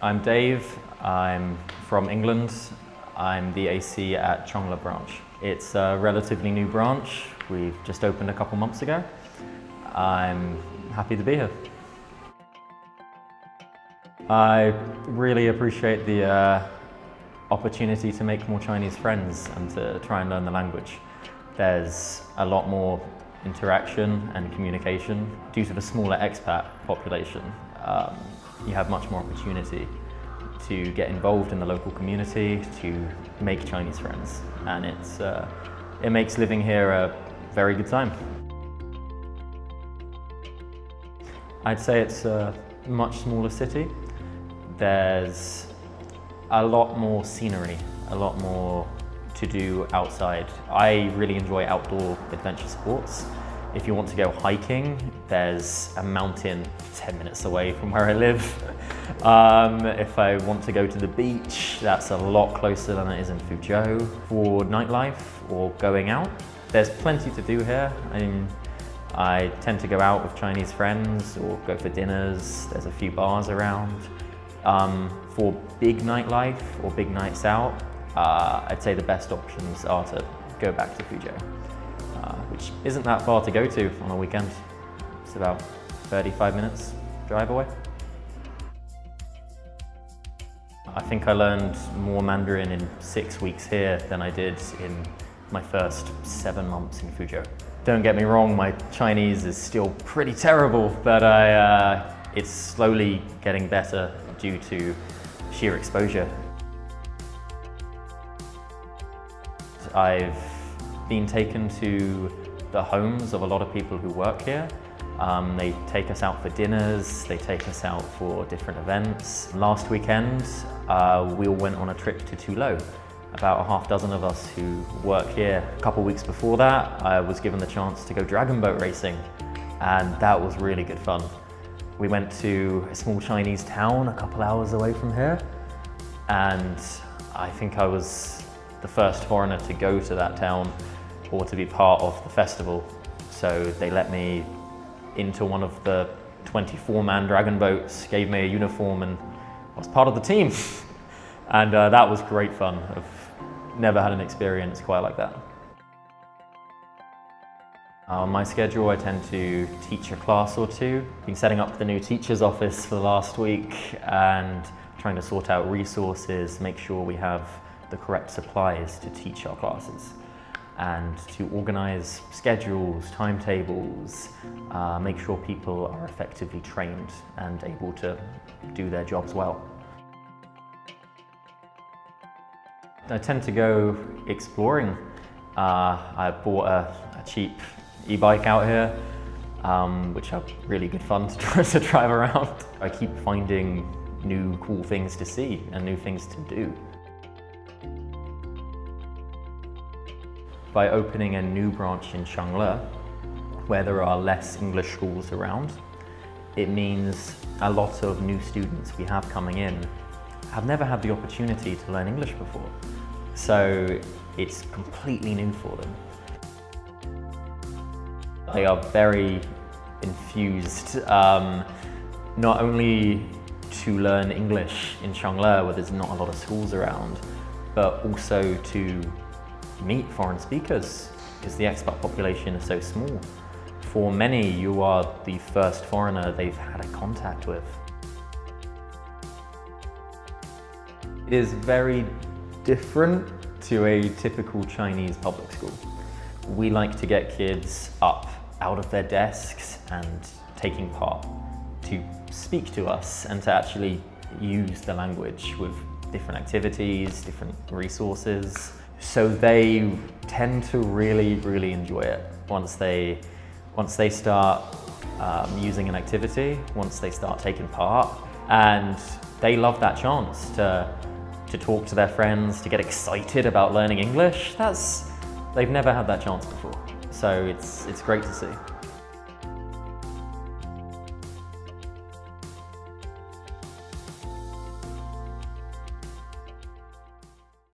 I'm Dave, I'm from England. I'm the AC at Changle branch. It's a relatively new branch. We've just opened a couple months ago. I'm happy to be here. I really appreciate the opportunity to make more Chinese friends and to try and learn the language. There's a lot more interaction and communication. Due to the smaller expat population, you have much more opportunity to get involved in the local community, to make Chinese friends, and it makes living here a very good time. I'd say it's a much smaller city. There's a lot more scenery, a lot more to do outside. I really enjoy outdoor adventure sports. If you want to go hiking, there's a mountain 10 minutes away from where I live. If I want to go to the beach, that's a lot closer than it is in Fuzhou. For nightlife or going out, there's plenty to do here. I tend to go out with Chinese friends or go for dinners. There's a few bars around. For big nightlife or big nights out, I'd say the best options are to go back to Fuzhou, which isn't that far to go to on a weekend. It's about 35 minutes drive away. I think I learned more Mandarin in 6 weeks here than I did in my first 7 months in Fuzhou. Don't get me wrong, my Chinese is still pretty terrible, but it's slowly getting better due to sheer exposure. I've been taken to the homes of a lot of people who work here. They take us out for dinners, they take us out for different events. Last weekend, we all went on a trip to Fuzhou. About a half dozen of us who work here. A couple weeks before that, I was given the chance to go dragon boat racing, and that was really good fun. We went to a small Chinese town a couple hours away from here, and I think I was the first foreigner to go to that town or to be part of the festival. So they let me into one of the 24-man dragon boats, gave me a uniform, and I was part of the team. And that was great fun. I've never had an experience quite like that. On my schedule, I tend to teach a class or two. Been setting up the new teacher's office for the last week and trying to sort out resources, make sure we have the correct supplies to teach our classes, and to organize schedules, timetables, make sure people are effectively trained and able to do their jobs well. I tend to go exploring. I bought a cheap e-bike out here, which are really good fun to drive around. I keep finding new cool things to see and new things to do. By opening a new branch in Changle, where there are less English schools around, it means a lot of new students we have coming in have never had the opportunity to learn English before. So it's completely new for them. They are very infused, not only to learn English in Changle, where there's not a lot of schools around, but also to meet foreign speakers, because the expat population is so small. For many, you are the first foreigner they've had a contact with. It is very different to a typical Chinese public school. We like to get kids up out of their desks and taking part, to speak to us and to actually use the language with different activities, different resources. So they tend to really enjoy it once they start using an activity, once they start taking part, and they love that chance to talk to their friends, to get excited about learning English. They've never had that chance before, so it's great to see.